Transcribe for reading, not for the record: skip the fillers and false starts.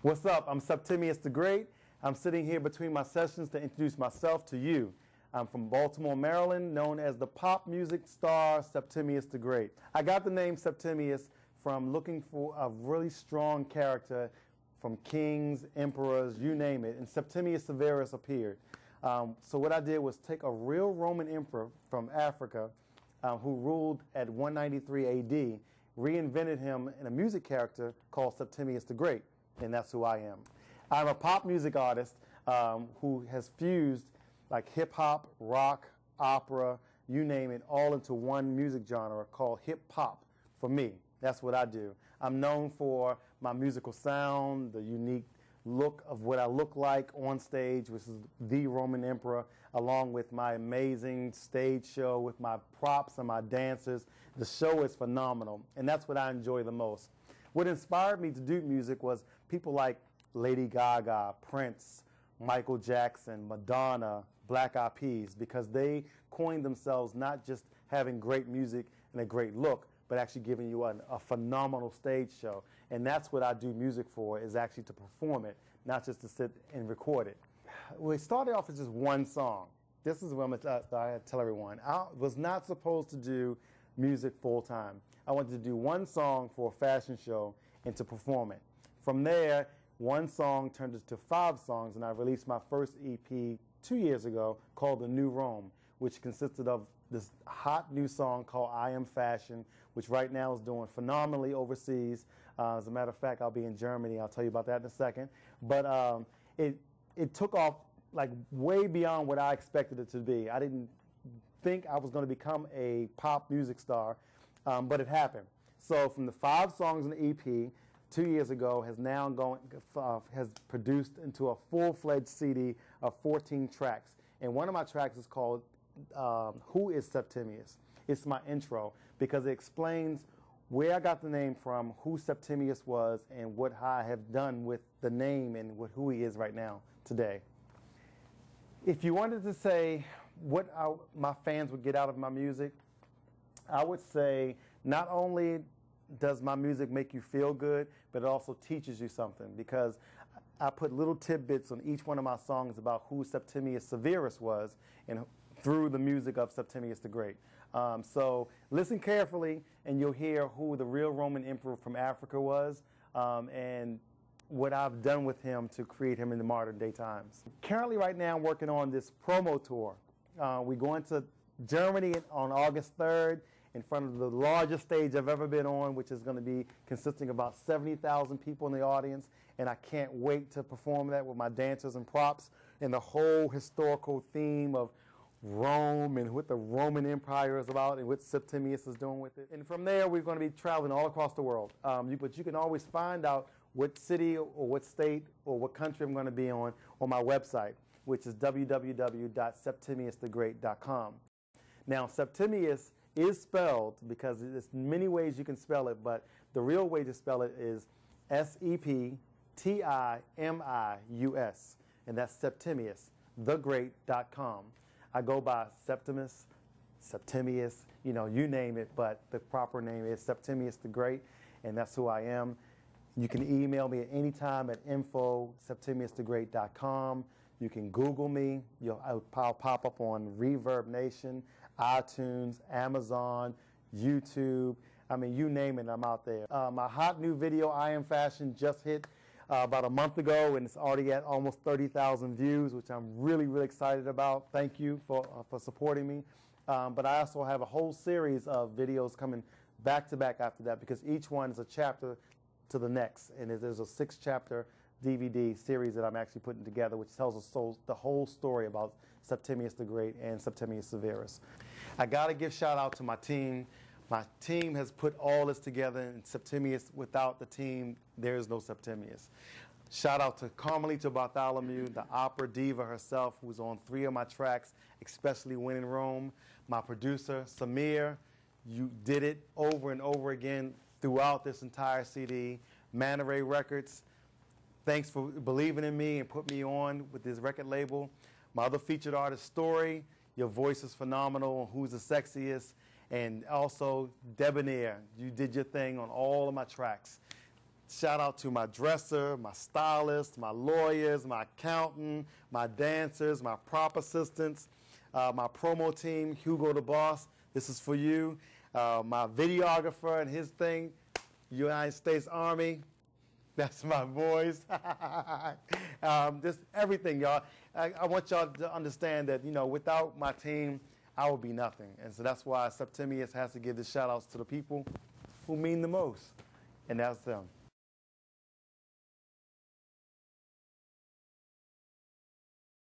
What's up? I'm Septimius the Great. I'm sitting here between my sessions to introduce myself to you. I'm from Baltimore, Maryland, known as the pop music star Septimius the Great. I got the name Septimius from looking for a really strong character from kings, emperors, you name it, and Septimius Severus appeared. So what I did was take a real Roman emperor from Africa who ruled at 193 AD, reinvented him in a music character called Septimius the Great, and that's who I am. I'm a pop music artist who has fused like hip-hop, rock, opera, you name it, all into one music genre called hip-hop for me. That's what I do. I'm known for my musical sound, the unique look of what I look like on stage, which is the Roman Emperor, along with my amazing stage show with my props and my dancers. The show is phenomenal, and that's what I enjoy the most. What inspired me to do music was people like Lady Gaga, Prince, Michael Jackson, Madonna, Black Eyed Peas, because they coined themselves not just having great music and a great look, but actually giving you a phenomenal stage show. And that's what I do music for, is actually to perform it, not just to sit and record it. We started off with just one song. This is what I tell everyone. I was not supposed to do music full time. I wanted to do one song for a fashion show and to perform it. From there, one song turned into 5 songs, and I released my first EP 2 years ago called The New Rome, which consisted of this hot new song called I Am Fashion, which right now is doing phenomenally overseas. As a matter of fact, I'll be in Germany. I'll tell you about that in a second. But it took off like way beyond what I expected it to be. I didn't think I was going to become a pop music star, but it happened. So from the 5 songs in the EP, 2 years ago, has produced into a full-fledged CD of 14 tracks. And one of my tracks is called Who is Septimius? It's my intro because it explains where I got the name from, who Septimius was, and what I have done with the name and who he is right now, today. If you wanted to say what my fans would get out of my music, I would say not only does my music make you feel good, but it also teaches you something, because I put little tidbits on each one of my songs about who Septimius Severus was, and through the music of Septimius the Great. So listen carefully and you'll hear who the real Roman emperor from Africa was, and what I've done with him to create him in the modern day times. Currently right now I'm working on this promo tour. We're going to Germany on August 3rd in front of the largest stage I've ever been on, which is going to be consisting of about 70,000 people in the audience, and I can't wait to perform that with my dancers and props and the whole historical theme of Rome and what the Roman Empire is about and what Septimius is doing with it. And from there, we're going to be traveling all across the world. But you can always find out what city or what state or what country I'm going to be on my website, which is www.septimiusthegreat.com. Now, Septimius is spelled, because there's many ways you can spell it, but the real way to spell it is Septimius, and that's Septimiusthegreat.com. I go by Septimus, Septimius, you name it, but the proper name is Septimius the Great, and that's who I am. You can email me at any time at info@septimiusthegreat.com. You can Google me. I'll pop up on Reverb Nation, iTunes, Amazon, YouTube. I mean, you name it, I'm out there. My hot new video, I Am Fashion, just hit about a month ago, and it's already at almost 30,000 views, which I'm really, really excited about. Thank you for supporting me. But I also have a whole series of videos coming back to back after that, because each one is a chapter to the next. And there's a 6-chapter DVD series that I'm actually putting together, which tells the whole story about Septimius the Great and Septimius Severus. I got to give shout out to my team. My team has put all this together, and Septimius, without the team, there is no Septimius. Shout out to Carmelita Bartholomew, the opera diva herself, who's on 3 of my tracks, especially When in Rome. My producer, Samir, you did it over and over again throughout this entire CD. Manta Ray Records, thanks for believing in me and put me on with this record label. My other featured artist, Stor-i, your voice is phenomenal, Who's the Sexiest, and also Debonair, you did your thing on all of my tracks. Shout out to my dresser, my stylist, my lawyers, my accountant, my dancers, my prop assistants, my promo team, Hugo the Boss. This is for you. My videographer and his thing, United States Army. That's my boys. Just everything, y'all. I want y'all to understand that, you know, without my team, I would be nothing. And so that's why Septimius has to give the shout outs to the people who mean the most. And that's them.